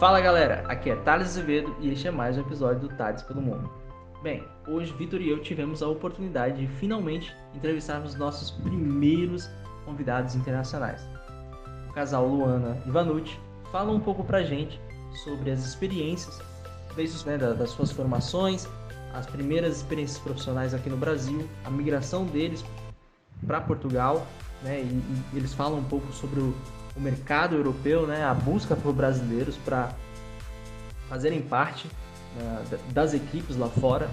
Fala galera, aqui é Thales Azevedo e este é mais um episódio do Thales pelo Mundo. Bem, hoje Vitor e eu tivemos a oportunidade de finalmente entrevistarmos nossos primeiros convidados internacionais. O casal Luana e Vanucci falam um pouco pra gente sobre as experiências, das suas formações, as primeiras experiências profissionais aqui no Brasil, a migração deles para Portugal, e eles falam um pouco sobre o mercado europeu, a busca por brasileiros para fazerem parte das equipes lá fora.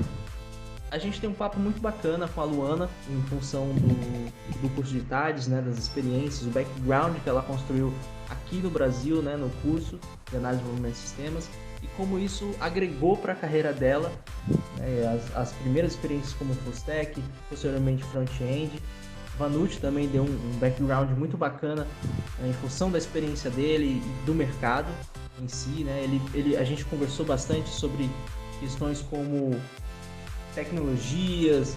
A gente tem um papo muito bacana com a Luana em função do curso de TADES, das experiências, o background que ela construiu aqui no Brasil, no curso de análise de desenvolvimento de sistemas, e como isso agregou para a carreira dela, as primeiras experiências como full stack, posteriormente front-end. Vanucci também deu um background muito bacana em função da experiência dele e do mercado em si, a gente conversou bastante sobre questões como tecnologias,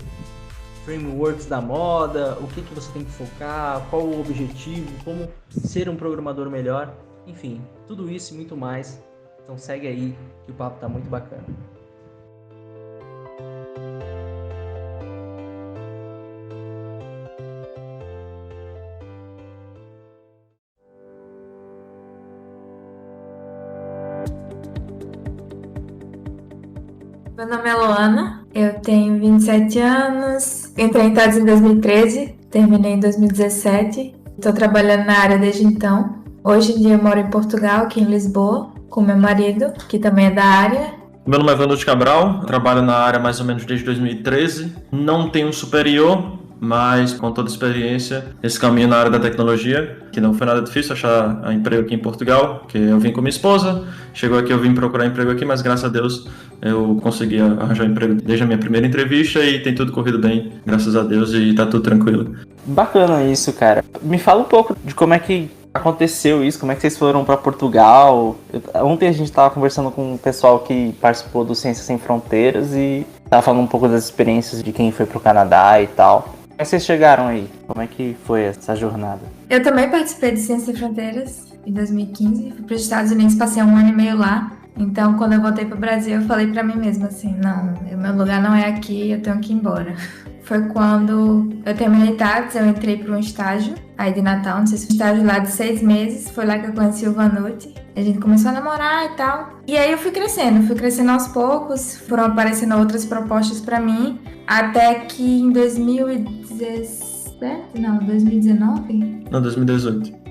frameworks da moda, o que você tem que focar, qual o objetivo, como ser um programador melhor, enfim, tudo isso e muito mais. Então segue aí que o papo tá muito bacana. Meu nome é Luana, eu tenho 27 anos, entrei em TADES em 2013, terminei em 2017, estou trabalhando na área desde então. Hoje em dia eu moro em Portugal, aqui em Lisboa, com meu marido, que também é da área. Meu nome é Vanucci Cabral, trabalho na área mais ou menos desde 2013, não tenho superior, mas com toda a experiência, esse caminho na área da tecnologia, que não foi nada difícil achar emprego aqui em Portugal, que eu vim com minha esposa, chegou aqui, eu vim procurar emprego aqui, mas graças a Deus eu consegui arranjar emprego desde a minha primeira entrevista e tem tudo corrido bem, graças a Deus, e tá tudo tranquilo. Bacana isso, cara. Me fala um pouco de como é que aconteceu isso, como é que vocês foram para Portugal. Ontem a gente estava conversando com um pessoal que participou do Ciências Sem Fronteiras e estava falando um pouco das experiências de quem foi pro Canadá e tal. Como é que vocês chegaram aí? Como é que foi essa jornada? Eu também participei do Ciências Sem Fronteiras em 2015, fui para os Estados Unidos, passei 1 ano e meio lá. Então, quando eu voltei pro Brasil, eu falei pra mim mesma assim, não, meu lugar não é aqui, eu tenho que ir embora. Foi quando eu terminei TADES, eu entrei para um estágio aí de Natal, não sei se foi um estágio lá de 6 meses, foi lá que eu conheci o Vanucci. A gente começou a namorar e tal. E aí eu fui crescendo aos poucos, foram aparecendo outras propostas pra mim, até que em 2017, não, 2019? Não, 2018.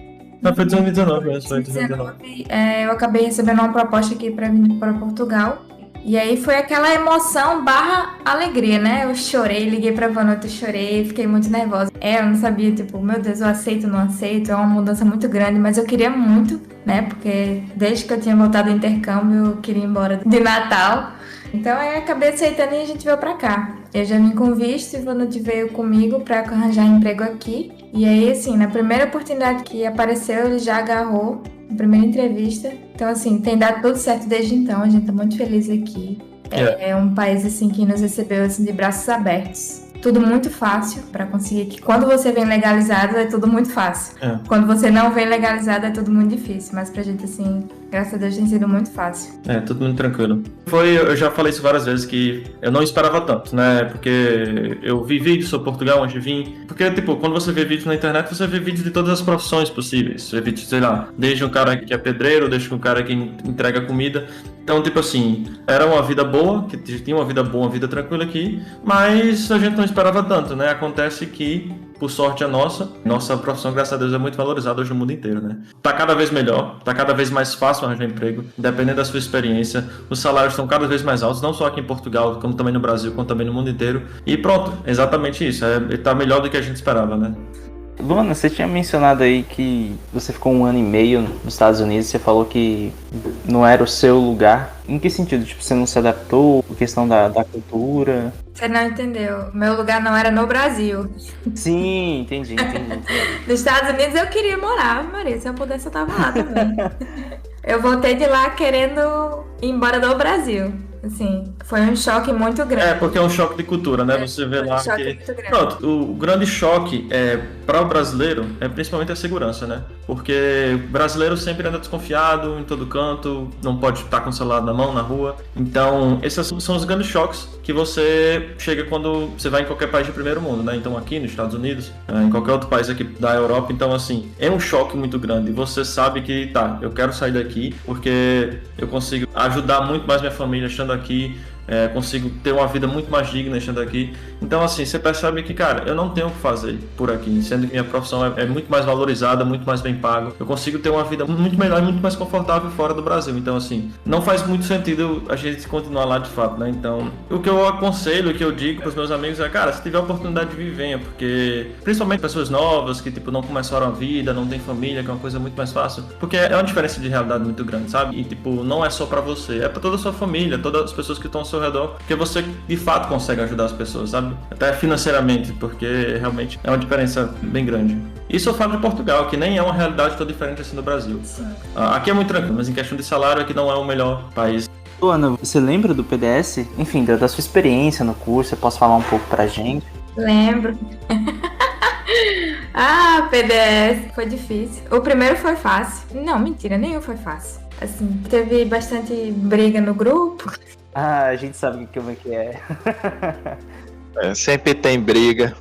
Não, foi 2019, mas foi 2019. Eu acabei recebendo uma proposta aqui pra vir para Portugal. E aí foi aquela emoção / alegria, Eu chorei, liguei pra Vanucci, chorei, fiquei muito nervosa. Eu não sabia, meu Deus, eu aceito, não aceito, é uma mudança muito grande, mas eu queria muito, Porque desde que eu tinha voltado do intercâmbio, eu queria ir embora de Natal. Então eu acabei aceitando e a gente veio pra cá. Eu já vim com visto e o Vanucci veio comigo pra arranjar emprego aqui. E aí, assim, na primeira oportunidade que apareceu, ele já agarrou na primeira entrevista. Então, assim, tem dado tudo certo desde então. A gente tá muito feliz aqui. É um país, assim, que nos recebeu, assim, de braços abertos. Tudo muito fácil pra conseguir. Que quando você vem legalizado, é tudo muito fácil. Quando você não vem legalizado, é tudo muito difícil. Mas pra gente, assim, graças a Deus, tem sido muito fácil. Tudo muito tranquilo. Eu já falei isso várias vezes, que eu não esperava tanto, Porque eu vi vídeos sobre Portugal, onde vim. Porque, quando você vê vídeos na internet, você vê vídeos de todas as profissões possíveis. Você vê vídeos, sei lá, desde um cara que é pedreiro, desde um cara que entrega comida. Então, era uma vida boa, que tinha uma vida boa, uma vida tranquila aqui, mas a gente não esperava tanto, Acontece que, por sorte a nossa profissão, graças a Deus, é muito valorizada hoje no mundo inteiro, Tá cada vez melhor, tá cada vez mais fácil arranjar emprego, dependendo da sua experiência, os salários estão cada vez mais altos, não só aqui em Portugal, como também no Brasil, como também no mundo inteiro, e pronto, exatamente isso, tá melhor do que a gente esperava, Luana, você tinha mencionado aí que você ficou 1 ano e meio nos Estados Unidos, você falou que não era o seu lugar. Em que sentido? Você não se adaptou? A questão da cultura? Você não entendeu. Meu lugar não era no Brasil. Sim, entendi. Nos Estados Unidos eu queria morar, Maria. Se eu pudesse, eu tava lá também. Eu voltei de lá querendo ir embora do Brasil. Assim, foi um choque muito grande. Porque é um choque de cultura, Você vê lá que... Pronto, o grande choque para o brasileiro é principalmente a segurança, porque o brasileiro sempre anda desconfiado em todo canto, não pode estar com o celular na mão, na rua. Então, esses são os grandes choques que você chega quando você vai em qualquer país de primeiro mundo, né? Então, aqui nos Estados Unidos, em qualquer outro país aqui da Europa, então, assim, é um choque muito grande. Você sabe que, tá, eu quero sair daqui porque eu consigo ajudar muito mais minha família estando aqui, consigo ter uma vida muito mais digna estando aqui. Então, assim, você percebe que, cara, eu não tenho o que fazer por aqui, sendo que minha profissão é muito mais valorizada, muito mais bem paga. Eu consigo ter uma vida muito melhor e muito mais confortável fora do Brasil. Então, assim, não faz muito sentido a gente continuar lá de fato, né? Então, o que eu aconselho, o que eu digo para os meus amigos é, cara, se tiver a oportunidade de vir, venha, porque principalmente pessoas novas que, tipo, não começaram a vida, não tem família, que é uma coisa muito mais fácil, porque é uma diferença de realidade muito grande, sabe? E, tipo, não é só para você, é para toda a sua família, todas as pessoas que estão ao seu redor, porque você de fato consegue ajudar as pessoas, sabe? Até financeiramente, porque realmente é uma diferença bem grande. Isso eu falo de Portugal, que nem é uma realidade tão diferente assim do Brasil. Aqui é muito tranquilo, mas em questão de salário aqui não é o melhor país. Ana, você lembra do PDS? Enfim, da sua experiência no curso, você pode falar um pouco pra gente? Lembro. PDS foi difícil. O primeiro foi fácil. Não, mentira, nenhum foi fácil. Assim, teve bastante briga no grupo. A gente sabe como é que é. Sempre tem briga.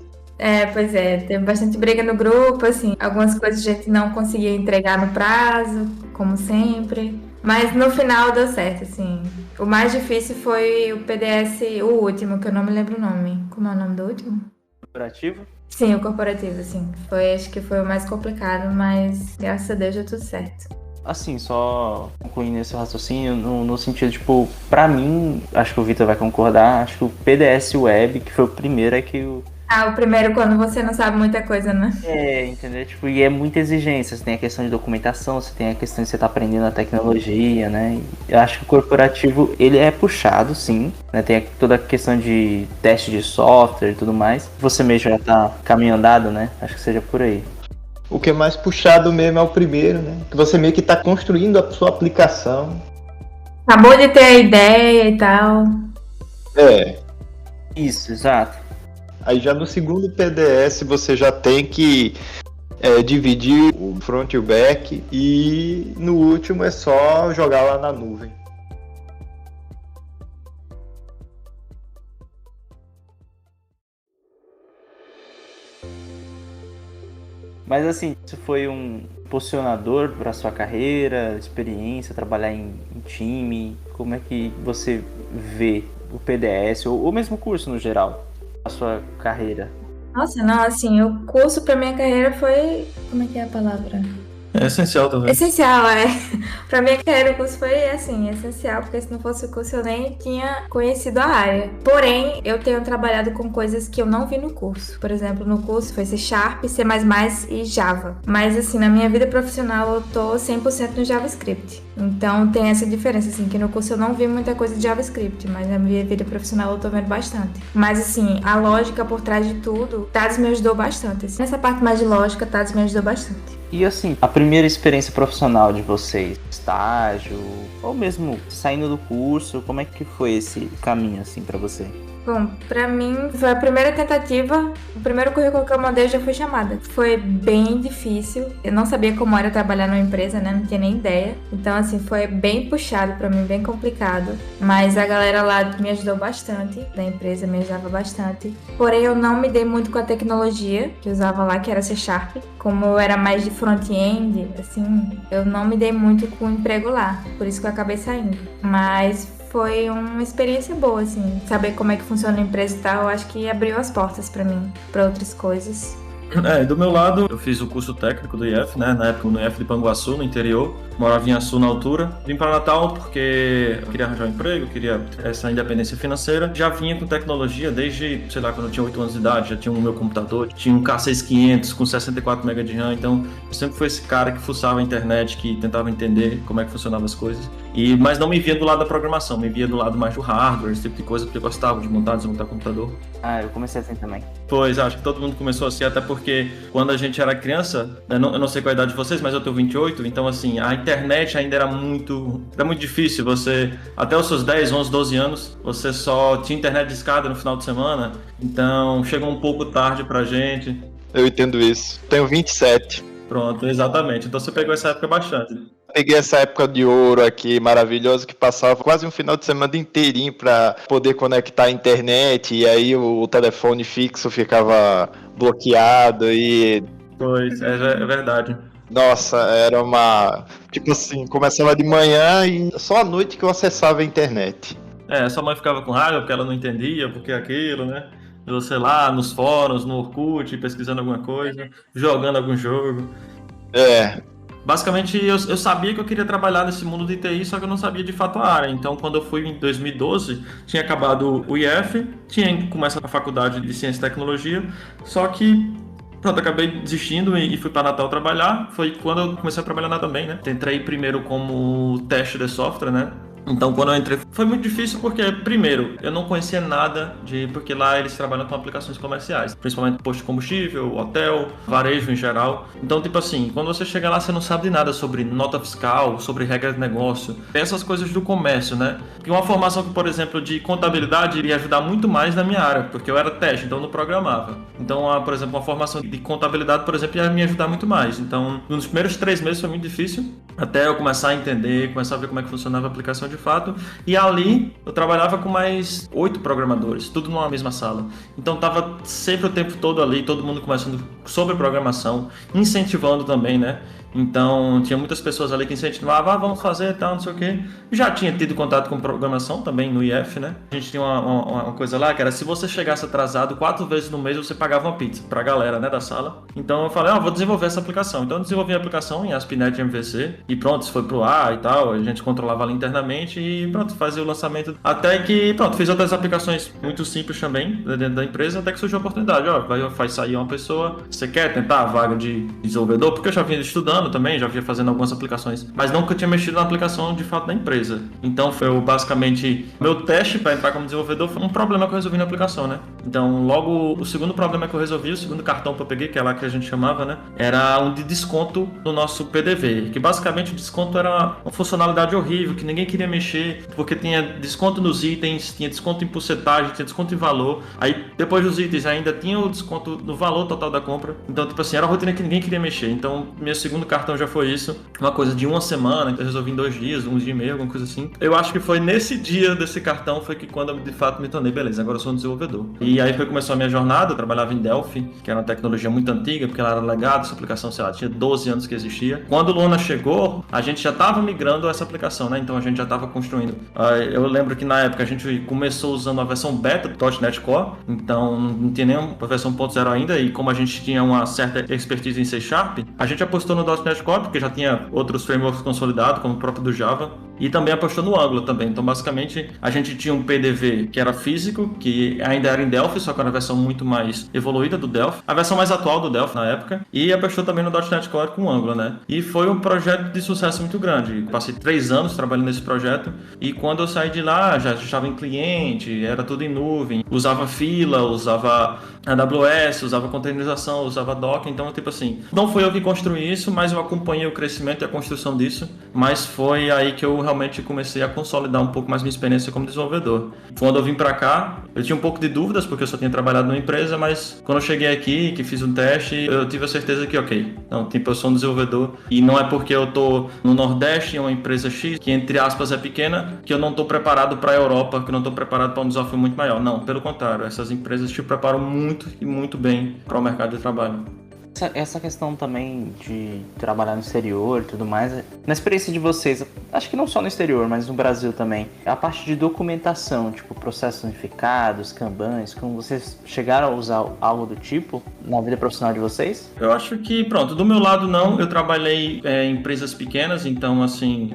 Pois é, teve bastante briga no grupo, assim, algumas coisas a gente não conseguia entregar no prazo, como sempre, mas no final deu certo, assim. O mais difícil foi o PDS, o último, que eu não me lembro o nome. Como é o nome do último? Corporativo? Sim, o corporativo, assim. Acho que foi o mais complicado, mas graças a Deus deu tudo certo. Assim, só concluindo esse raciocínio, no sentido, tipo, pra mim, acho que o Vitor vai concordar, acho que o PDS Web, que foi o primeiro, é que o... O primeiro quando você não sabe muita coisa, né? Entendeu? Tipo, e é muita exigência, você tem a questão de documentação, você tem a questão de você estar aprendendo a tecnologia, né? Eu acho que o corporativo, ele é puxado, sim, né? Tem toda a questão de teste de software e tudo mais. Você mesmo já tá caminho andado, né? Acho que seja por aí. O que é mais puxado mesmo é o primeiro, né? Que você meio que tá construindo a sua aplicação. Acabou de ter a ideia e tal. Isso, exato. Aí já no segundo PDS você já tem que dividir o front e o back, e no último é só jogar lá na nuvem. Mas assim, isso foi um impulsionador para sua carreira, experiência, trabalhar em time? Como é que você vê o PDS ou mesmo o curso no geral, a sua carreira? Nossa, não, assim, o curso pra minha carreira foi... Como é que é a palavra? É essencial também. Essencial, Pra minha carreira o curso foi, assim, essencial, porque se não fosse o curso eu nem tinha conhecido a área. Porém, eu tenho trabalhado com coisas que eu não vi no curso. Por exemplo, no curso foi C#, C++ e Java. Mas, assim, na minha vida profissional eu tô 100% no JavaScript. Então tem essa diferença, assim, que no curso eu não vi muita coisa de JavaScript, mas na minha vida profissional eu tô vendo bastante. Mas, assim, a lógica por trás de tudo, Thales me ajudou bastante. Assim. Nessa parte mais de lógica, Thales me ajudou bastante. E assim, a primeira experiência profissional de vocês, estágio, ou mesmo saindo do curso, como é que foi esse caminho assim pra você? Bom, pra mim foi a primeira tentativa, o primeiro currículo que eu mandei eu já fui chamada. Foi bem difícil, eu não sabia como era trabalhar numa empresa, né, não tinha nem ideia. Então assim, foi bem puxado pra mim, bem complicado. Mas a galera lá me ajudou bastante, da empresa me ajudava bastante. Porém eu não me dei muito com a tecnologia que eu usava lá, que era C#. Como eu era mais de front-end, assim, eu não me dei muito com o emprego lá, por isso que eu acabei saindo. Mas foi uma experiência boa, assim, saber como é que funciona a empresa e tal, eu acho que abriu as portas pra mim, pra outras coisas. Do meu lado, eu fiz o curso técnico do IF, né? Na época no IF de Panguaçu, no interior. Morava em Açu na altura. Vim para Natal porque eu queria arranjar um emprego, queria essa independência financeira. Já vinha com tecnologia desde, sei lá, quando eu tinha 8 anos de idade. Já tinha o meu computador, tinha um K6500 com 64 MB de RAM. Então, eu sempre fui esse cara que fuçava a internet, que tentava entender como é que funcionavam as coisas. Mas não me via do lado da programação, me via do lado mais do hardware, esse tipo de coisa, porque eu gostava de montar e desmontar computador. Eu comecei assim também. Pois, acho que todo mundo começou assim, até porque quando a gente era criança, eu não sei qual a idade de vocês, mas eu tenho 28, então assim, a internet ainda era muito difícil. Você, até os seus 10, 11, 12 anos, você só tinha internet de escada no final de semana, então chegou um pouco tarde pra gente. Eu entendo isso. Tenho 27. Pronto, exatamente. Então você pegou essa época bastante. Peguei essa época de ouro aqui, maravilhosa, que passava quase um final de semana inteirinho para poder conectar a internet, e aí o telefone fixo ficava bloqueado e... Pois, é verdade. Nossa, era uma... Tipo assim, começava de manhã e só à noite que eu acessava a internet. Sua mãe ficava com raiva porque ela não entendia, porque aquilo, né? Você lá nos fóruns, no Orkut, pesquisando alguma coisa, jogando algum jogo. Basicamente, eu sabia que eu queria trabalhar nesse mundo de TI, só que eu não sabia de fato a área. Então, quando eu fui em 2012, tinha acabado o IF, tinha começado a faculdade de Ciência e Tecnologia, só que, pronto, acabei desistindo e fui para Natal trabalhar. Foi quando eu comecei a trabalhar lá também, né? Entrei primeiro como teste de software, né? Então, quando eu entrei, foi muito difícil porque, primeiro, eu não conhecia nada porque lá eles trabalham com aplicações comerciais, principalmente posto de combustível, hotel, varejo em geral. Então, tipo assim, quando você chega lá, você não sabe de nada sobre nota fiscal, sobre regras de negócio, essas coisas do comércio, né? E uma formação que, por exemplo, de contabilidade iria ajudar muito mais na minha área, porque eu era teste, então eu não programava. Então, por exemplo, uma formação de contabilidade, por exemplo, ia me ajudar muito mais. Então, nos primeiros 3 meses foi muito difícil, até eu começar a entender, começar a ver como é que funcionava a aplicação de fato, e ali eu trabalhava com mais 8 programadores, tudo numa mesma sala. Então tava sempre o tempo todo ali, todo mundo conversando sobre programação, incentivando também, né? Então tinha muitas pessoas ali que incentivavam, vamos fazer e tal, não sei o quê. Já tinha tido contato com programação também no IF, né? A gente tinha uma coisa lá que era, se você chegasse atrasado 4 vezes no mês, você pagava uma pizza pra galera, né, da sala. Então eu falei, vou desenvolver essa aplicação. Então eu desenvolvi a aplicação em ASP.NET MVC e pronto, isso foi pro ar e tal, a gente controlava ali internamente e pronto, fazia o lançamento. Até que, pronto, fiz outras aplicações muito simples também dentro da empresa, até que surgiu a oportunidade. Vai sair uma pessoa, você quer tentar a vaga de desenvolvedor? Porque eu já vinha estudando também, já vinha fazendo algumas aplicações, mas nunca tinha mexido na aplicação de fato da empresa. Então foi basicamente meu teste para entrar como desenvolvedor, foi um problema que eu resolvi na aplicação, né? Então logo o segundo problema que eu resolvi, o segundo cartão que eu peguei, que é lá que a gente chamava, né? Era um de desconto no nosso PDV, que basicamente o desconto era uma funcionalidade horrível, que ninguém queria mexer, porque tinha desconto nos itens, tinha desconto em porcentagem, tinha desconto em valor, aí depois dos itens ainda tinha o desconto no valor total da compra. Então, tipo assim, era uma rotina que ninguém queria mexer. Então, meu segundo cartão já foi isso, uma coisa de uma semana, então eu resolvi em 2 dias, 1 dia e meio, alguma coisa assim. Eu acho que foi nesse dia desse cartão foi que quando eu de fato me tornei, beleza, agora eu sou um desenvolvedor. E aí foi que começou a minha jornada, eu trabalhava em Delphi, que era uma tecnologia muito antiga, porque ela era legada, essa aplicação, sei lá, tinha 12 anos que existia. Quando o Luna chegou, a gente já estava migrando essa aplicação, né? Então a gente já estava construindo. Eu lembro que na época a gente começou usando a versão beta do .NET Core, então não tinha nem a versão 1.0 ainda, e como a gente tinha uma certa expertise em C#, a gente apostou no .NET Core, porque já tinha outros frameworks consolidados, como o próprio do Java, e também apostou no Angular também. Então, basicamente, a gente tinha um PDV que era físico, que ainda era em Delphi, só que era a versão muito mais evoluída do Delphi, a versão mais atual do Delphi na época, e apostou também no .NET Core com Angular, né? E foi um projeto de sucesso muito grande. Passei 3 anos trabalhando nesse projeto, e quando eu saí de lá, já estava em cliente, era tudo em nuvem, usava fila, usava AWS, usava containerização, usava Docker. Então, tipo assim, não fui eu que construí isso, mas eu acompanhei o crescimento e a construção disso, mas foi aí que eu realmente comecei a consolidar um pouco mais minha experiência como desenvolvedor. Quando eu vim pra cá, eu tinha um pouco de dúvidas, porque eu só tinha trabalhado numa empresa, mas quando eu cheguei aqui, que fiz um teste, eu tive a certeza que, ok, então, tipo, eu sou um desenvolvedor, e não é porque eu tô no Nordeste, em uma empresa X, que entre aspas é pequena, que eu não tô preparado pra Europa, que eu não tô preparado para um desafio muito maior. Não, pelo contrário, essas empresas te preparam muito e muito bem para o mercado de trabalho. Essa questão também de trabalhar no exterior e tudo mais, na experiência de vocês, acho que não só no exterior, mas no Brasil também, a parte de documentação, tipo processos unificados, Kanbans, como vocês chegaram a usar algo do tipo na vida profissional de vocês? Eu acho que, pronto, do meu lado não, eu trabalhei em empresas pequenas, então assim,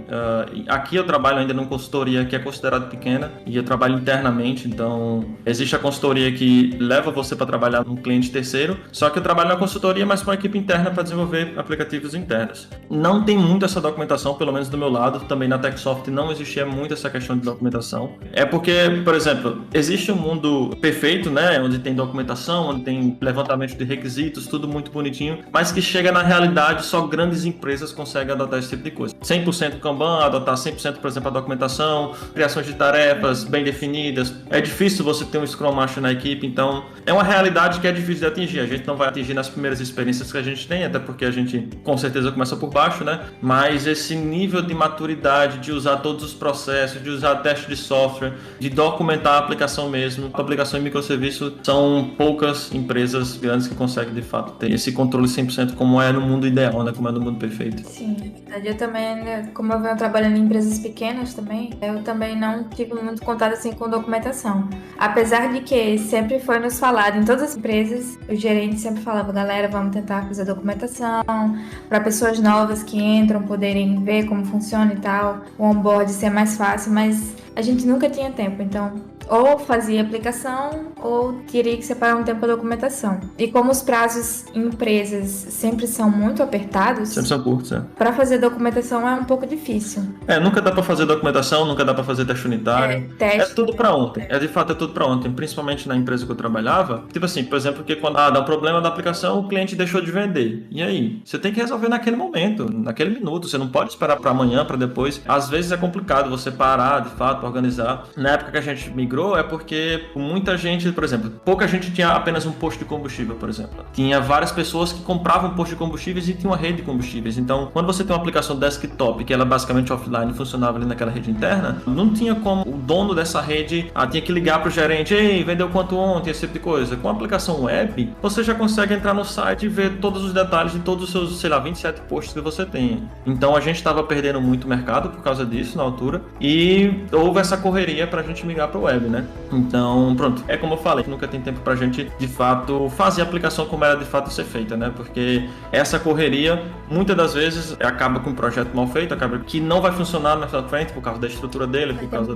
aqui eu trabalho ainda numa consultoria que é considerada pequena, e eu trabalho internamente, então existe a consultoria que leva você para trabalhar num cliente terceiro, só que eu trabalho na consultoria, mas com a equipe interna para desenvolver aplicativos internos. Não tem muito essa documentação, pelo menos do meu lado, também na TechSoft não existia muito essa questão de documentação. É porque, por exemplo, existe um mundo perfeito, né, onde tem documentação, onde tem levantamento de requisitos, tudo muito bonitinho, mas que chega na realidade, só grandes empresas conseguem adotar esse tipo de coisa. 100% Kanban, adotar 100%, por exemplo, a documentação, criações de tarefas bem definidas. É difícil você ter um Scrum Master na equipe, então é uma realidade que é difícil de atingir. A gente não vai atingir nas primeiras experiências, experiências que a gente tem, até porque a gente com certeza começa por baixo, né? Mas esse nível de maturidade, de usar todos os processos, de usar teste de software, de documentar a aplicação mesmo, a aplicação em microserviço, são poucas empresas grandes que conseguem de fato ter esse controle 100% como é no mundo ideal, né? Como é no mundo perfeito. Sim, eu também, né, como eu venho trabalhando em empresas pequenas também, eu também não tive muito contato assim com documentação. Apesar de que sempre foi nos falado em todas as empresas, o gerente sempre falava, galera, vamos tentar fazer documentação para pessoas novas que entram poderem ver como funciona e tal, o onboard ser mais fácil, mas a gente nunca tinha tempo, então ou fazia aplicação ou teria que separar um tempo para documentação. E como os prazos em empresas sempre são muito apertados, Sempre são curtos, né? para fazer documentação é um pouco difícil. Nunca dá pra fazer documentação, nunca dá pra fazer teste unitário. É tudo pra ontem. De fato, é tudo pra ontem. Principalmente na empresa que eu trabalhava. Tipo assim, por exemplo, que quando dá um problema da aplicação, o cliente deixou de vender. E aí? Você tem que resolver naquele momento, naquele minuto. Você não pode esperar pra amanhã, pra depois. Às vezes é complicado você parar, de fato, organizar. Na época que a gente migrou, é porque muita gente, por exemplo, pouca gente tinha apenas um posto de combustível, por exemplo. Tinha várias pessoas que compravam posto de combustíveis e tinha uma rede de combustíveis. Então, quando você tem uma aplicação desktop, que ela é basicamente offline, funcionava ali naquela rede interna, não tinha como o dono dessa rede tinha que ligar para o gerente, ei, vendeu quanto ontem, esse tipo de coisa. Com a aplicação web, você já consegue entrar no site e ver todos os detalhes de todos os seus, 27 postos que você tem. Então, a gente estava perdendo muito mercado por causa disso na altura e houve essa correria para a gente migrar para o web, né? Então, pronto. É como eu falei, nunca tem tempo pra gente, de fato, fazer a aplicação como era de fato ser feita, né? Porque essa correria, muitas das vezes, acaba com um projeto mal feito, acaba que não vai funcionar na frente por causa da estrutura dele, por causa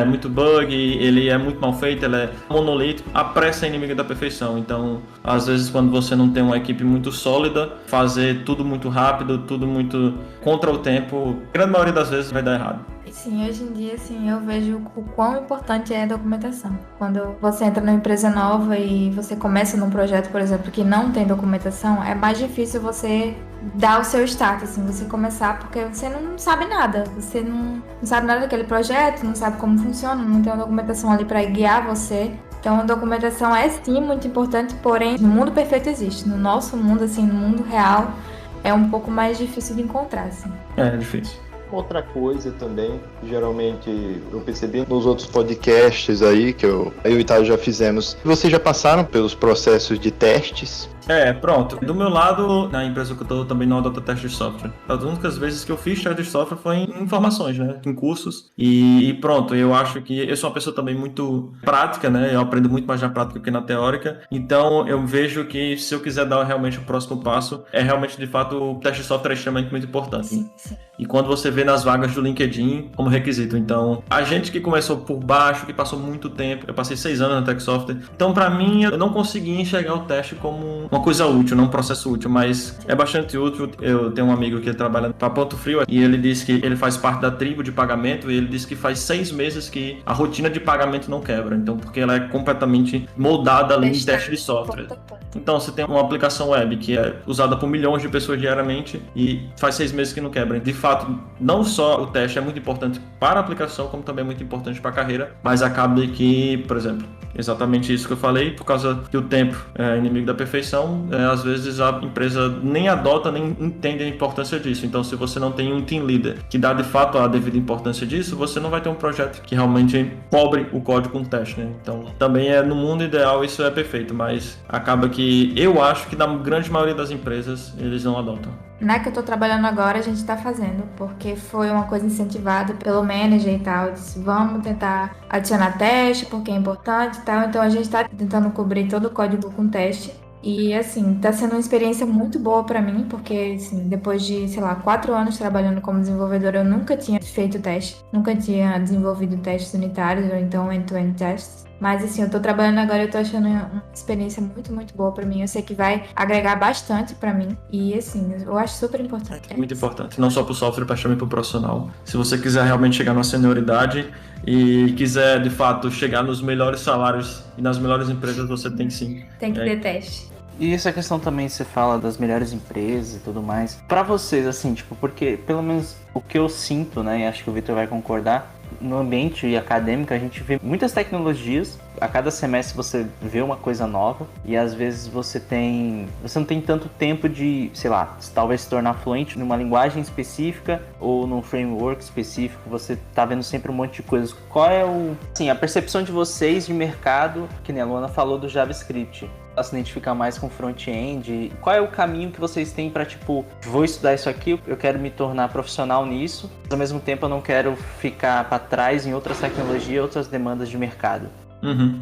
muito bug, ele é muito mal feito, ele é monolítico. A pressa é inimiga da perfeição. Então, às vezes, quando você não tem uma equipe muito sólida, fazer tudo muito rápido, tudo muito contra o tempo, a grande maioria das vezes vai dar errado. Sim, hoje em dia, assim, eu vejo o quão importante é a documentação. Quando você entra numa empresa nova e você começa num projeto, por exemplo, que não tem documentação, é mais difícil você dar o seu start, assim, você começar, porque você não sabe nada. Você não sabe nada daquele projeto, não sabe como funciona, não tem uma documentação ali para guiar você. Então, a documentação é, sim, muito importante, porém, no mundo perfeito existe. No nosso mundo, assim, no mundo real, é um pouco mais difícil de encontrar, assim. É difícil. Outra coisa também, geralmente eu percebi nos outros podcasts aí que eu e o Ítalo já fizemos, vocês já passaram pelos processos de testes? Pronto. Do meu lado, na empresa que eu tô, também não adota teste de software. As únicas vezes que eu fiz teste de software foi em informações, né? Em cursos. E pronto, eu acho que eu sou uma pessoa também muito prática, né? Eu aprendo muito mais na prática que na teórica. Então, eu vejo que se eu quiser dar realmente o próximo passo, é realmente, de fato, o teste de software é extremamente muito importante. Sim. E quando você vê nas vagas do LinkedIn como requisito. Então, a gente que começou por baixo, que passou muito tempo, eu passei 6 anos na Tech Software. Então, pra mim, eu não consegui enxergar o teste como uma coisa útil, não um processo útil, mas é bastante útil. Eu tenho um amigo que trabalha para Ponto Frio e ele disse que ele faz parte da tribo de pagamento e ele disse que faz 6 meses que a rotina de pagamento não quebra. Então, porque ela é completamente moldada ali em teste de software. Então, você tem uma aplicação web que é usada por milhões de pessoas diariamente e faz 6 meses que não quebra. De fato, não só o teste é muito importante para a aplicação, como também é muito importante para a carreira, mas acaba que, por exemplo, exatamente isso que eu falei, por causa que o tempo é inimigo da perfeição, às vezes a empresa nem adota, nem entende a importância disso. Então, se você não tem um team leader que dá de fato a devida importância disso, você não vai ter um projeto que realmente cobre o código com teste, né? Então, também no mundo ideal isso é perfeito, mas acaba que eu acho que na grande maioria das empresas eles não adotam. Na que eu tô trabalhando agora, a gente tá fazendo, porque foi uma coisa incentivada pelo manager e tal. Disse, vamos tentar adicionar teste, porque é importante e tal. Então, a gente tá tentando cobrir todo o código com teste. E, assim, tá sendo uma experiência muito boa pra mim, porque, assim, depois de, 4 anos trabalhando como desenvolvedora, eu nunca tinha feito teste. Nunca tinha desenvolvido testes unitários ou então end-to-end tests. Mas, assim, eu tô trabalhando agora e eu tô achando uma experiência muito, muito boa pra mim. Eu sei que vai agregar bastante pra mim. E, assim, eu acho super importante. Muito importante. Não só pro software, mas também pro profissional. Se você quiser realmente chegar na senioridade e quiser, de fato, chegar nos melhores salários e nas melhores empresas, você tem sim. Tem que ter teste. E essa questão também, você fala das melhores empresas e tudo mais. Pra vocês, assim, tipo, porque pelo menos o que eu sinto, né, e acho que o Victor vai concordar, no ambiente acadêmico a gente vê muitas tecnologias. A cada semestre você vê uma coisa nova e às vezes você não tem tanto tempo de, sei lá, talvez se tornar fluente numa linguagem específica ou num framework específico. Você tá vendo sempre um monte de coisas. Qual é a percepção de vocês de mercado, que nem a Luana falou do JavaScript? Ela se identifica mais com front-end? Qual é o caminho que vocês têm para, tipo, vou estudar isso aqui, eu quero me tornar profissional nisso, mas ao mesmo tempo eu não quero ficar para trás em outras tecnologias, outras demandas de mercado?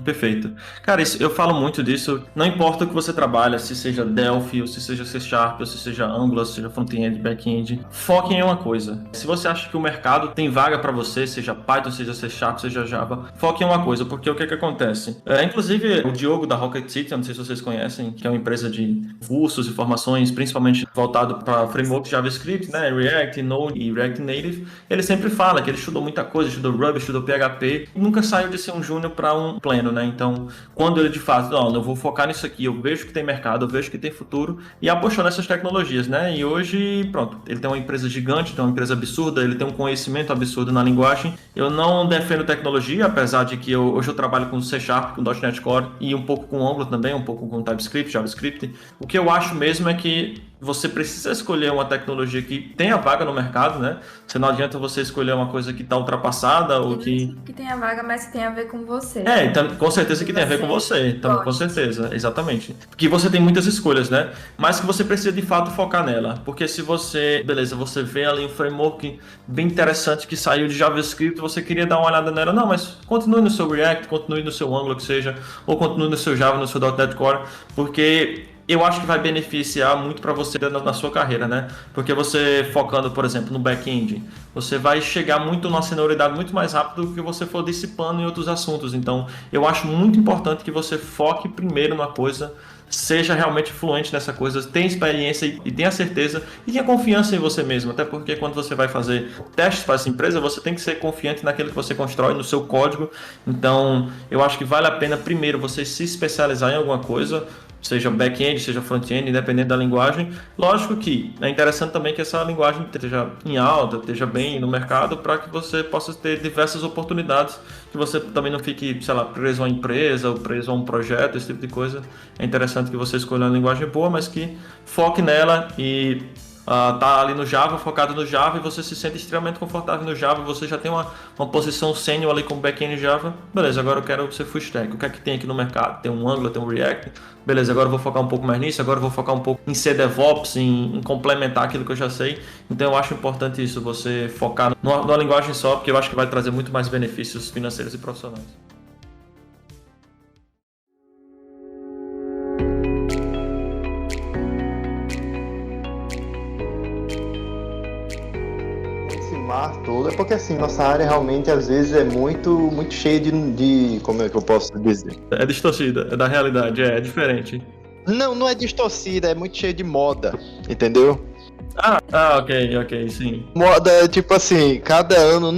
Perfeito. Cara, eu falo muito disso. Não importa o que você trabalha, se seja Delphi, ou se seja C#, ou se seja Angular, se seja front-end, back-end, foque em uma coisa. Se você acha que o mercado tem vaga para você, seja Python, seja C#, seja Java, foque em uma coisa, porque o que acontece? Inclusive, o Diogo da Rocket City, eu não sei se vocês conhecem, que é uma empresa de cursos e formações, principalmente voltado para framework JavaScript, né, React, Node e React Native. Ele sempre fala que ele estudou muita coisa, estudou Ruby, estudou PHP, e nunca saiu de ser um júnior para um pleno, né? Então, quando ele de fato, não, eu vou focar nisso aqui, eu vejo que tem mercado, eu vejo que tem futuro, e apostou nessas tecnologias, né? E hoje, pronto, ele tem uma empresa gigante, tem uma empresa absurda, ele tem um conhecimento absurdo na linguagem. Eu não defendo tecnologia, apesar de que hoje eu trabalho com C#, com .NET Core e um pouco com Angular também, um pouco com TypeScript, JavaScript. O que eu acho mesmo é que você precisa escolher uma tecnologia que tenha vaga no mercado, né? Você não adianta você escolher uma coisa que está ultrapassada ou que tenha vaga, mas que tenha a ver com você. Então, com certeza que tem a ver com você. Então, com certeza, exatamente. Porque você tem muitas escolhas, né? Mas que você precisa de fato focar nela. Porque se você, você vê ali um framework bem interessante que saiu de JavaScript, você queria dar uma olhada nela. Não, mas continue no seu React, continue no seu Angular, que seja, ou continue no seu Java, no seu .NET Core, porque eu acho que vai beneficiar muito para você na sua carreira, né? Porque você focando, por exemplo, no back-end, você vai chegar muito numa senioridade muito mais rápido do que você for dissipando em outros assuntos. Então, eu acho muito importante que você foque primeiro numa coisa, seja realmente fluente nessa coisa, tenha experiência e tenha certeza e tenha confiança em você mesmo. Até porque quando você vai fazer testes para essa empresa, você tem que ser confiante naquilo que você constrói, no seu código. Então, eu acho que vale a pena primeiro você se especializar em alguma coisa, seja back-end, seja front-end, independente da linguagem. Lógico que é interessante também que essa linguagem esteja em alta, esteja bem no mercado, para que você possa ter diversas oportunidades, que você também não fique, sei lá, preso a uma empresa ou preso a um projeto, esse tipo de coisa. É interessante que você escolha uma linguagem boa, mas que foque nela e tá ali no Java, focado no Java, e você se sente extremamente confortável no Java, você já tem uma posição sênior ali com back-end Java, beleza, agora eu quero ser full stack, o que é que tem aqui no mercado? Tem um Angular, tem um React, beleza, agora eu vou focar um pouco mais nisso, agora eu vou focar um pouco em ser DevOps, em complementar aquilo que eu já sei. Então eu acho importante isso, você focar numa linguagem só, porque eu acho que vai trazer muito mais benefícios financeiros e profissionais. Todo. É porque assim, nossa área realmente às vezes é muito cheia de como é que eu posso dizer? É distorcida, é da realidade, é diferente. Não é distorcida, é muito cheia de moda, entendeu? Ok, sim. Moda, tipo assim, cada ano,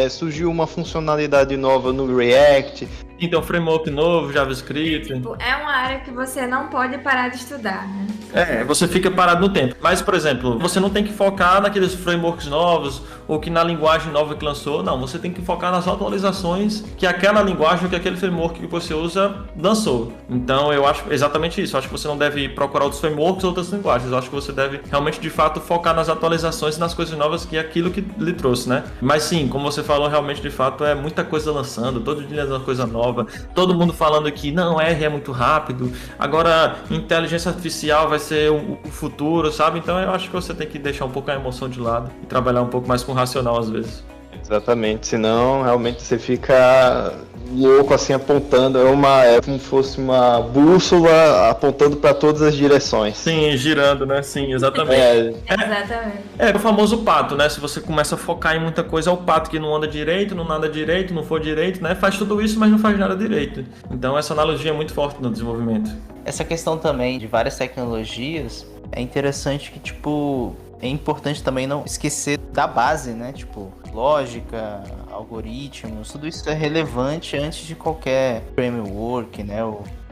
surgiu uma funcionalidade nova no React. Então, framework novo, JavaScript. É uma área que você não pode parar de estudar, né? Você fica parado no tempo. Mas, por exemplo, você não tem que focar naqueles frameworks novos ou que na linguagem nova que lançou. Não, você tem que focar nas atualizações que aquela linguagem, que aquele framework que você usa lançou. Então, eu acho exatamente isso. Eu acho que você não deve procurar outros frameworks ou outras linguagens. Eu acho que você deve realmente, de fato, focar nas atualizações e nas coisas novas que é aquilo que lhe trouxe, né? Mas sim, como você falou, realmente, de fato, é muita coisa lançando. Todo dia é uma coisa nova. Todo mundo falando que não, R é muito rápido, agora inteligência artificial vai ser o futuro, sabe? Então eu acho que você tem que deixar um pouco a emoção de lado e trabalhar um pouco mais com o racional às vezes. Exatamente, senão realmente você fica louco assim apontando, é como se fosse uma bússola apontando para todas as direções. Sim, girando, né? Sim, exatamente. Exatamente. É o famoso pato, né? Se você começa a focar em muita coisa, é o pato que não anda direito, não nada direito, não for direito, né? Faz tudo isso, mas não faz nada direito. Então essa analogia é muito forte no desenvolvimento. Essa questão também de várias tecnologias, é interessante que, tipo, é importante também não esquecer da base, né? Tipo, lógica, algoritmos, tudo isso é relevante antes de qualquer framework, né?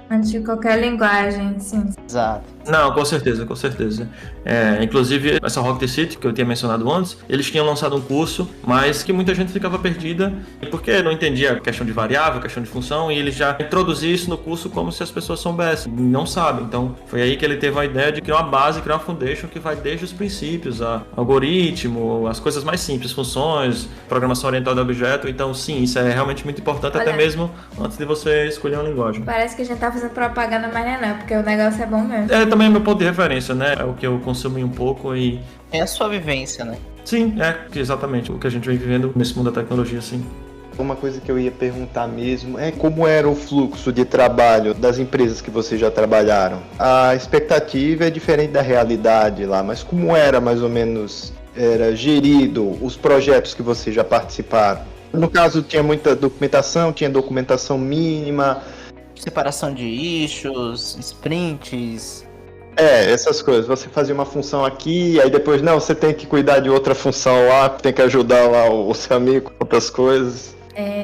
Antes de qualquer linguagem, sim. Exato. Não, com certeza, com certeza. Inclusive, essa Rocket City, que eu tinha mencionado antes, eles tinham lançado um curso, mas que muita gente ficava perdida, porque não entendia a questão de variável, a questão de função, e ele já introduziu isso no curso como se as pessoas soubessem, não sabem. Então, foi aí que ele teve a ideia de criar uma base, criar uma foundation que vai desde os princípios, algoritmo, as coisas mais simples, funções, programação orientada a objeto. Então, sim, isso é realmente muito importante, Olha, até mesmo antes de você escolher uma linguagem. Parece que a gente tá fazendo propaganda, mas não, porque o negócio é bom mesmo. Também é meu ponto de referência, né? É o que eu consumi um pouco e... É a sua vivência, né? Sim, exatamente o que a gente vem vivendo nesse mundo da tecnologia, sim. Uma coisa que eu ia perguntar mesmo é como era o fluxo de trabalho das empresas que vocês já trabalharam. A expectativa é diferente da realidade lá, mas como era mais ou menos era gerido os projetos que vocês já participaram? No caso, tinha muita documentação, tinha documentação mínima. Separação de issues, sprints. Essas coisas. Você fazia uma função aqui, aí depois, não, você tem que cuidar de outra função lá, tem que ajudar lá o seu amigo com outras coisas.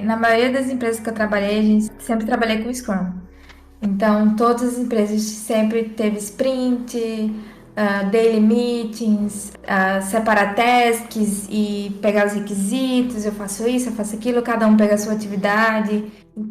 Na maioria das empresas que eu trabalhei, a gente sempre trabalhei com Scrum. Então, todas as empresas sempre teve sprint, daily meetings, separar tasks e pegar os requisitos, eu faço isso, eu faço aquilo, cada um pega a sua atividade.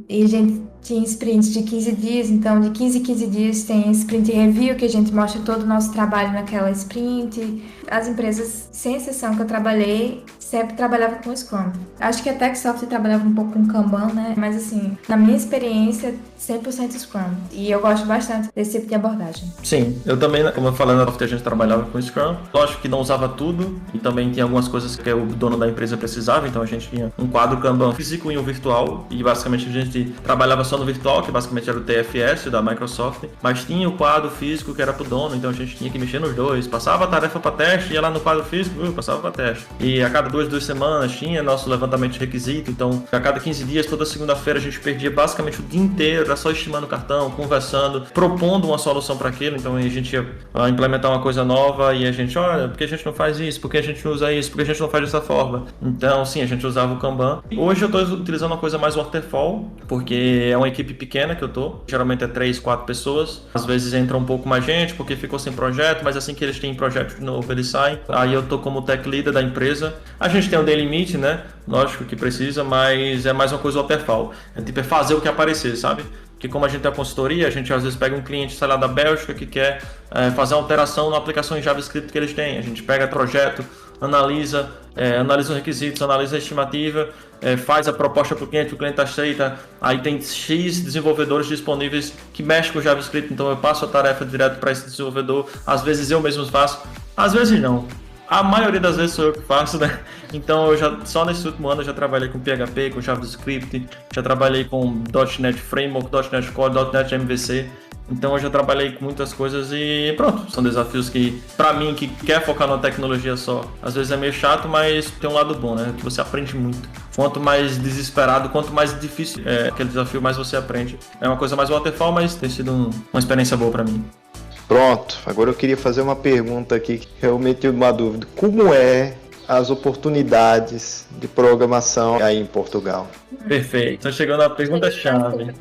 E a gente tinha sprints de 15 dias, então de 15 em 15 dias tem sprint review, que a gente mostra todo o nosso trabalho naquela sprint. As empresas, sem exceção que eu trabalhei, sempre trabalhavam com Scrum. Acho que a TechSoft trabalhava um pouco com Kanban, né? Mas assim, na minha experiência, 100% Scrum. E eu gosto bastante desse tipo de abordagem. Sim, eu também, como eu falei na Soft, a gente trabalhava com Scrum. Lógico que não usava tudo, e também tinha algumas coisas que o dono da empresa precisava, então a gente tinha um quadro Kanban físico e um virtual, e basicamente a gente trabalhava só no virtual, que basicamente era o TFS da Microsoft, mas tinha o quadro físico que era pro dono, então a gente tinha que mexer nos dois, passava a tarefa para teste, ia lá no quadro físico, passava para teste. E a cada duas semanas tinha nosso levantamento de requisito, então a cada 15 dias, toda segunda-feira a gente perdia basicamente o dia inteiro, era só estimando o cartão, conversando, propondo uma solução para aquilo, então a gente ia implementar uma coisa nova e a gente, olha, por que a gente não faz isso? Por que a gente não usa isso? Por que a gente não faz dessa forma? Então, sim, a gente usava o Kanban. Hoje eu estou utilizando uma coisa mais waterfall, porque é uma equipe pequena que eu tô, geralmente é 3, 4 pessoas, às vezes entra um pouco mais gente, porque ficou sem projeto, mas assim que eles têm projeto de novo, eles saem. Aí eu tô como tech leader da empresa. A gente tem um daily meet, né? Lógico que precisa, mas é mais uma coisa waterfall. É fazer o que aparecer, sabe? Porque como a gente tem a consultoria, a gente às vezes pega um cliente, sei lá, da Bélgica que quer fazer uma alteração na aplicação em JavaScript que eles têm. A gente pega projeto, analisa os requisitos, analisa a estimativa, faz a proposta para o cliente aceita, aí tem X desenvolvedores disponíveis que mexem com o JavaScript, então eu passo a tarefa direto para esse desenvolvedor, às vezes eu mesmo faço, às vezes não. A maioria das vezes sou eu que faço, né? Então só nesse último ano eu já trabalhei com PHP, com JavaScript, já trabalhei com .NET Framework, .NET Core, .NET MVC. Então eu já trabalhei com muitas coisas e pronto, são desafios que, pra mim, que quer focar numa tecnologia só, às vezes é meio chato, mas tem um lado bom, né? Que você aprende muito. Quanto mais desesperado, quanto mais difícil é aquele desafio, mais você aprende. É uma coisa mais waterfall, mas tem sido uma experiência boa pra mim. Pronto, agora eu queria fazer uma pergunta aqui que realmente tive uma dúvida. Como as oportunidades de programação aí em Portugal? Perfeito. Então chegou na pergunta-chave.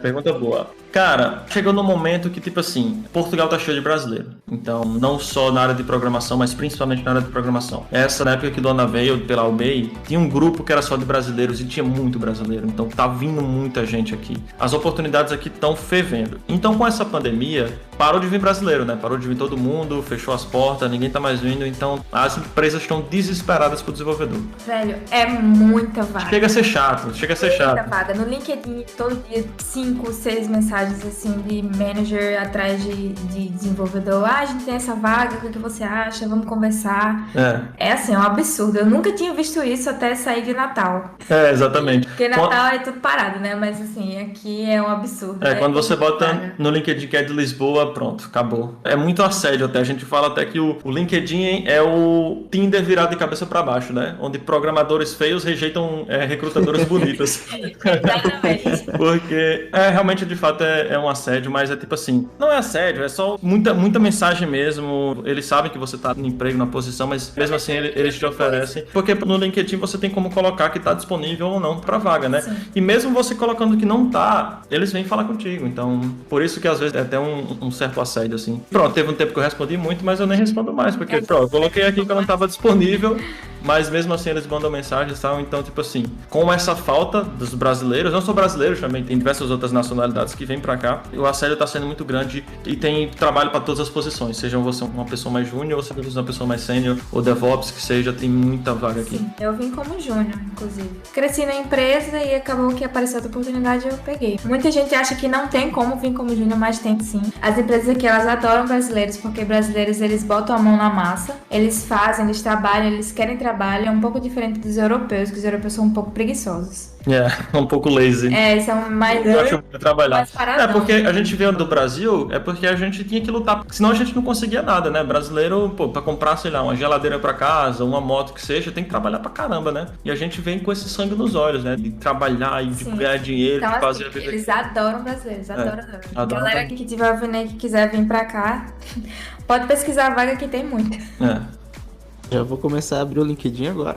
Pergunta boa. Cara, chegou no momento que, tipo assim, Portugal tá cheio de brasileiro. Então, não só na área de programação, mas principalmente na área de programação. Na época que Dona veio pela UBEI, tinha um grupo que era só de brasileiros e tinha muito brasileiro. Então, tá vindo muita gente aqui. As oportunidades aqui estão fervendo. Então, com essa pandemia, parou de vir brasileiro, né? Parou de vir todo mundo, fechou as portas, ninguém tá mais vindo. Então, as empresas estão desesperadas pro desenvolvedor. Velho, é muita vaga. Chega a ser chato. Muita vaga. No LinkedIn, todo dia, 5, 6 mensagens assim de manager atrás de desenvolvedor. A gente tem essa vaga, o que você acha? Vamos conversar. É assim, é um absurdo. Eu nunca tinha visto isso até sair de Natal. Exatamente. Porque Natal é tudo parado, né? Mas assim, aqui é um absurdo. Quando você bota no LinkedIn que é de Lisboa, pronto, acabou. É muito assédio até. A gente fala até que o LinkedIn é o Tinder virado de cabeça para baixo, né? Onde programadores feios rejeitam recrutadoras bonitas. Exatamente. Porque realmente, de fato, é um assédio, mas é tipo assim, não é assédio, é só muita mensagem mesmo. Eles sabem que você tá no emprego, na posição, mas mesmo assim eles te oferecem. Porque no LinkedIn você tem como colocar que tá disponível ou não pra vaga, né? Sim. E mesmo você colocando que não tá, eles vêm falar contigo. Então, por isso que às vezes é até um certo assédio, assim. Pronto, teve um tempo que eu respondi muito, mas eu nem respondo mais, porque, pronto, eu coloquei aqui que eu não tava disponível, mas mesmo assim eles mandam mensagens e tal. Então, tipo assim, com essa falta dos brasileiros, não só brasileiros também, tem diversas outras nacionalidades que vêm pra cá, o assédio tá sendo muito grande e tem trabalho pra todas as posições, seja você uma pessoa mais júnior ou seja você uma pessoa mais sênior, ou DevOps, que seja, tem muita vaga aqui. Sim, eu vim como júnior, inclusive. Cresci na empresa e acabou que apareceu outra oportunidade e eu peguei. Muita gente acha que não tem como vir como júnior, mas tem sim. As empresas aqui, elas adoram brasileiros, porque brasileiros, eles botam a mão na massa, eles fazem, eles trabalham, eles querem trabalho. É um pouco diferente dos europeus, que os europeus são um pouco preguiçosos. Um pouco lazy. São mais... Eu acho que trabalhar. mais paradão. Porque a gente veio do Brasil, porque a gente tinha que lutar, senão a gente não conseguia nada, né? Brasileiro, pra comprar, sei lá, uma geladeira pra casa, uma moto que seja, tem que trabalhar pra caramba, né? E a gente vem com esse sangue nos olhos, né? De trabalhar e de ganhar dinheiro, Então, de fazer assim, a vida. eles adoram brasileiros, adoram. adoram Galera também. que tiver ouvindo aí, que quiser vir pra cá, pode pesquisar a vaga que tem muito. Já vou começar a abrir o LinkedIn agora.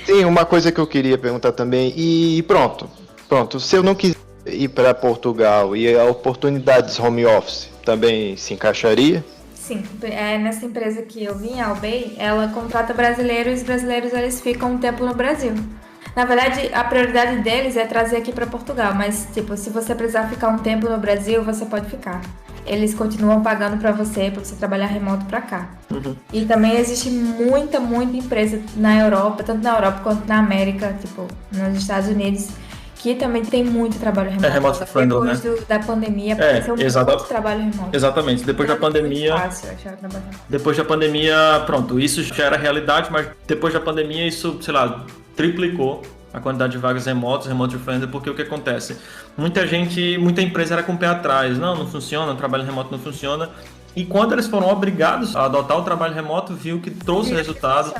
Sim, uma coisa que eu queria perguntar também, e pronto, se eu não quiser ir para Portugal e a oportunidades home office também se encaixaria? Sim, nessa empresa que eu vim, a Albay, ela contrata brasileiros e os brasileiros eles ficam um tempo no Brasil. Na verdade, a prioridade deles é trazer aqui para Portugal, mas tipo, se você precisar ficar um tempo no Brasil, você pode ficar. Eles continuam pagando para você trabalhar remoto para cá. E também existe muita empresa na Europa, tanto na Europa quanto na América, tipo, nos Estados Unidos, que também tem muito trabalho remoto. Remote friendly, né? Depois da pandemia, apareceu muito trabalho remoto. Exatamente, depois da pandemia. Muito fácil achar trabalho. Depois da pandemia, pronto, isso já era realidade, mas depois da pandemia isso, sei lá, triplicou a quantidade de vagas remotas, remote friendly, porque o que acontece? Muita empresa era com o pé atrás, não funciona, o trabalho remoto não funciona. E quando eles foram obrigados a adotar o trabalho remoto, viu que trouxe resultados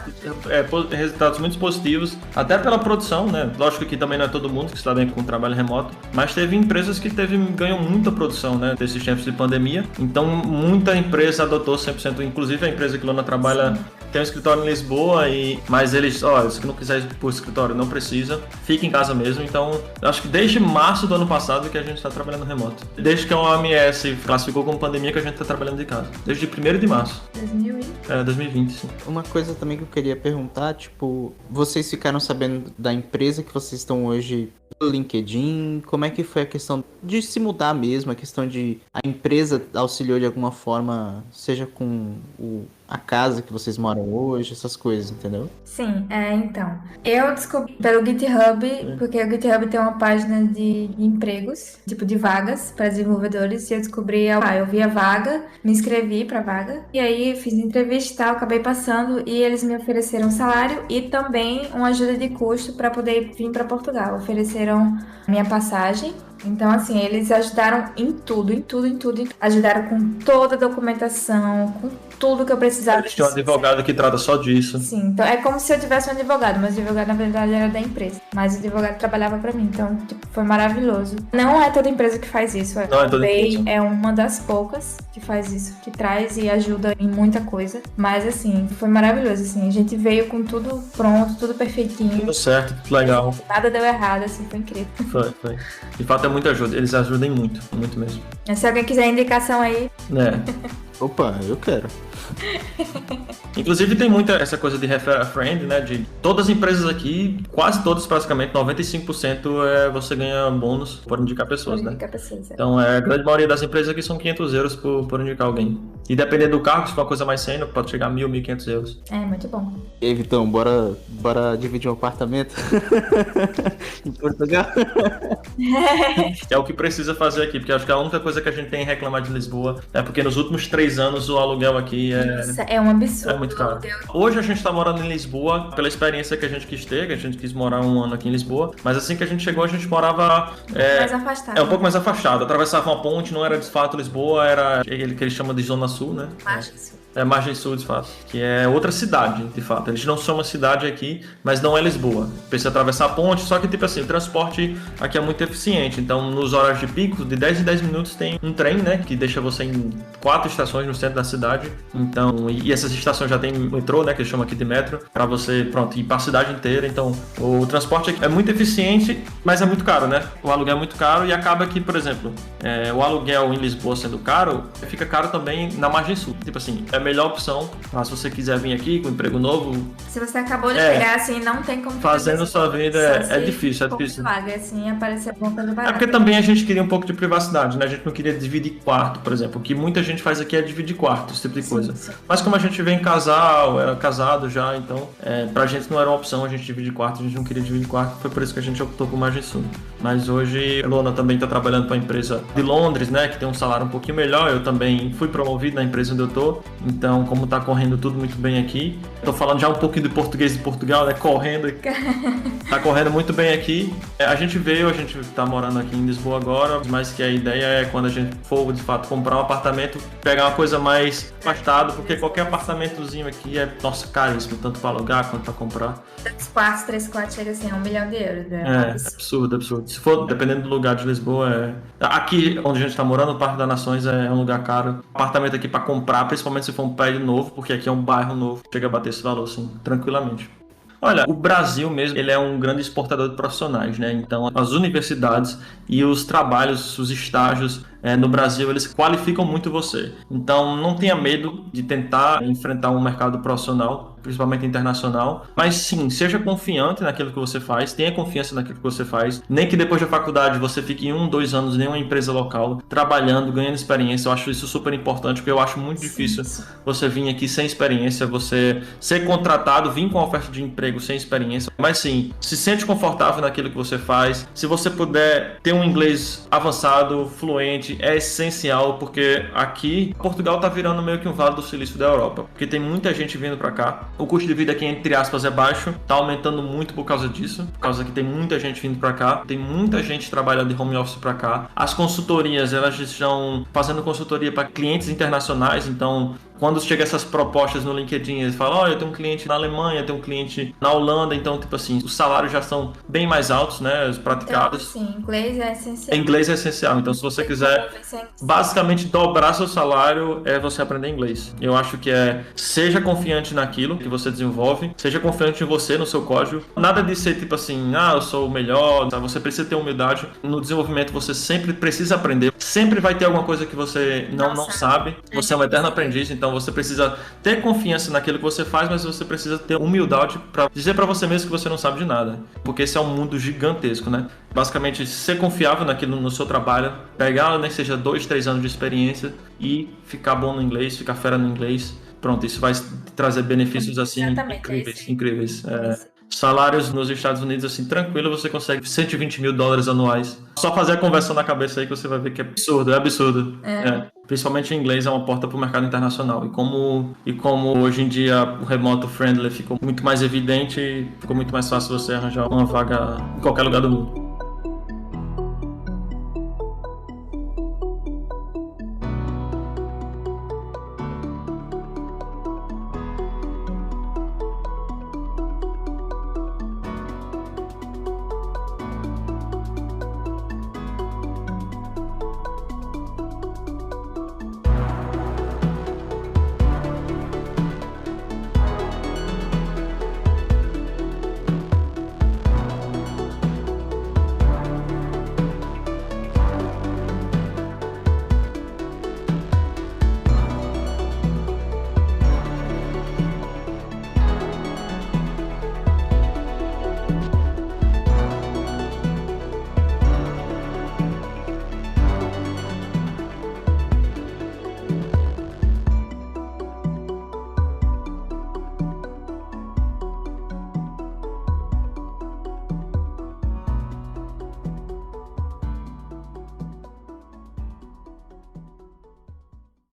muito positivos, até pela produção, né? Lógico que também não é todo mundo que está bem com o trabalho remoto, mas teve empresas que ganham muita produção, né? Desses tempos de pandemia. Então, muita empresa adotou 100%, inclusive a empresa que Lona trabalha tem um escritório em Lisboa, mas eles, se não quiser ir pro escritório, não precisa, fica em casa mesmo. Então, eu acho que desde março do ano passado que a gente está trabalhando remoto. Desde que a OMS classificou como pandemia que a gente está trabalhando de casa. Desde 1º de março. 2020, sim. Uma coisa também que eu queria perguntar, tipo, vocês ficaram sabendo da empresa que vocês estão hoje pelo LinkedIn? Como é que foi a questão de se mudar mesmo, a questão de a empresa auxiliou de alguma forma, seja com a casa que vocês moram hoje, essas coisas, entendeu? Sim, então. Eu descobri pelo GitHub, porque o GitHub tem uma página de empregos, tipo de vagas para desenvolvedores, e eu descobri, eu vi a vaga, me inscrevi pra vaga, e aí fiz entrevista e tal, acabei passando, e eles me ofereceram salário e também uma ajuda de custo para poder vir para Portugal. Ofereceram minha passagem. Então, assim, eles ajudaram em tudo. Ajudaram com toda a documentação, com tudo que eu precisava. Eles tinham um advogado que trata só disso. Sim, então é como se eu tivesse um advogado, mas o advogado, na verdade, era da empresa. Mas o advogado trabalhava pra mim, então, tipo, foi maravilhoso. Não é toda empresa que faz isso. Não é toda empresa. É uma das poucas que faz isso, que traz e ajuda em muita coisa. Mas, assim, foi maravilhoso, assim. A gente veio com tudo pronto, tudo perfeitinho. Tudo certo, tudo legal. Nada deu errado, assim, foi incrível. Foi. De fato, é muita ajuda. Eles ajudam muito mesmo. Se alguém quiser indicação aí... Opa, eu quero. Inclusive tem muita essa coisa de refer a friend, né? De todas as empresas aqui, quase todas praticamente, 95% você ganha bônus por indicar pessoas, né? Então a grande maioria das empresas aqui são 500 euros por indicar alguém. E dependendo do cargo, se for uma coisa mais sênior, pode chegar a 1.500 euros. É, muito bom. E aí, Vitão, bora dividir um apartamento em Portugal? É o que precisa fazer aqui, porque acho que a única coisa que a gente tem a reclamar de Lisboa é porque nos últimos 3 anos o aluguel aqui é um absurdo. É muito caro. Hoje a gente tá morando em Lisboa pela experiência que a gente quis ter, que a gente quis morar 1 ano aqui em Lisboa, mas assim que a gente chegou a gente morava mais afastado. Um pouco mais afastado. Atravessava uma ponte, não era de fato Lisboa, era aquele que eles chamam de Zona Sul, né? Margem Sul. É Margem Sul, de fato, que é outra cidade, de fato. Eles não são uma cidade aqui, mas não é Lisboa. Precisa atravessar a ponte, só que, tipo assim, o transporte aqui é muito eficiente. Então, nos horários de pico, de 10 em 10 minutos, tem um trem, né, que deixa você em 4 estações no centro da cidade. Então, e essas estações já tem metrô, né, que eles chamam aqui de metro, para você, pronto, ir para a cidade inteira. Então, o transporte aqui é muito eficiente, mas é muito caro, né? O aluguel é muito caro e acaba que, por exemplo, o aluguel em Lisboa sendo caro, fica caro também na Margem Sul. Tipo assim, é a melhor opção, mas se você quiser vir aqui com um emprego novo... Se você acabou de chegar, assim, não tem como... Fazendo sua vida é difícil, é difícil. Vaga, assim, aparecer alguma coisa barata. É porque também a gente queria um pouco de privacidade, né? A gente não queria dividir quarto, por exemplo. O que muita gente faz aqui é dividir quarto, esse tipo de coisa. Sim. Mas como a gente vem casal, era casado já, então pra gente não era uma opção a gente dividir quarto, a gente não queria dividir quarto, foi por isso que a gente optou por Margem Sul. Mas hoje a Lona também está trabalhando para a empresa de Londres, né? Que tem um salário um pouquinho melhor. Eu também fui promovido na empresa onde eu tô. Então, como tá correndo tudo muito bem aqui, tô falando já um pouquinho de português de Portugal, né? Tá correndo muito bem aqui. A gente tá morando aqui em Lisboa agora, mas que a ideia é quando a gente for de fato comprar um apartamento, pegar uma coisa mais afastado, porque qualquer apartamentozinho aqui é, nossa, caríssimo, tanto para alugar quanto para comprar. 3 quartos chega assim a 1 milhão de euros, né? Absurdo. Se for, dependendo do lugar de Lisboa, aqui onde a gente tá morando, o Parque das Nações é um lugar caro. Apartamento aqui para comprar, principalmente se for um prédio novo, porque aqui é um bairro novo, chega a bater esse valor, assim, tranquilamente. Olha, o Brasil mesmo, ele é um grande exportador de profissionais, né? Então, as universidades e os trabalhos, os estágios no Brasil, eles qualificam muito você. Então, não tenha medo de tentar enfrentar um mercado profissional, principalmente internacional. Mas sim, seja confiante naquilo que você faz, tenha confiança naquilo que você faz. Nem que depois da faculdade você fique em 1, 2 anos em uma empresa local, trabalhando, ganhando experiência. Eu acho isso super importante, porque eu acho muito difícil você vir aqui sem experiência, você ser contratado, vir com uma oferta de emprego sem experiência. Mas sim, se sente confortável naquilo que você faz. Se você puder ter um inglês avançado, fluente, é essencial, porque aqui Portugal tá virando meio que um vale do silício da Europa, porque tem muita gente vindo para cá. O custo de vida aqui, entre aspas, é baixo, tá aumentando muito por causa disso, por causa que tem muita gente vindo para cá, tem muita gente trabalhando de home office para cá. As consultorias, elas estão fazendo consultoria para clientes internacionais, então quando chega essas propostas no LinkedIn, eles falam, eu tenho um cliente na Alemanha, eu tenho um cliente na Holanda, então, tipo assim, os salários já são bem mais altos, né, os praticados. Então, sim, inglês é essencial. Inglês é essencial, então se você quiser basicamente dobrar seu salário, é você aprender inglês. Eu acho que seja confiante naquilo que você desenvolve, seja confiante em você, no seu código. Nada de ser tipo assim, eu sou o melhor, tá? Você precisa ter humildade. No desenvolvimento você sempre precisa aprender, sempre vai ter alguma coisa que você não sabe. Você é um eterno aprendiz, então você precisa ter confiança naquilo que você faz, mas você precisa ter humildade para dizer para você mesmo que você não sabe de nada, porque esse é um mundo gigantesco, né? Basicamente, ser confiável naquilo no seu trabalho, pegar nem seja 2, 3 anos de experiência e ficar bom no inglês, ficar fera no inglês. Pronto, isso vai trazer benefícios assim incríveis. Salários nos Estados Unidos, assim, tranquilo, você consegue $120 mil anuais. Só fazer a conversão na cabeça aí que você vai ver que é absurdo. Principalmente em inglês, é uma porta para o mercado internacional. E como hoje em dia o remoto friendly ficou muito mais evidente, ficou muito mais fácil você arranjar uma vaga em qualquer lugar do mundo.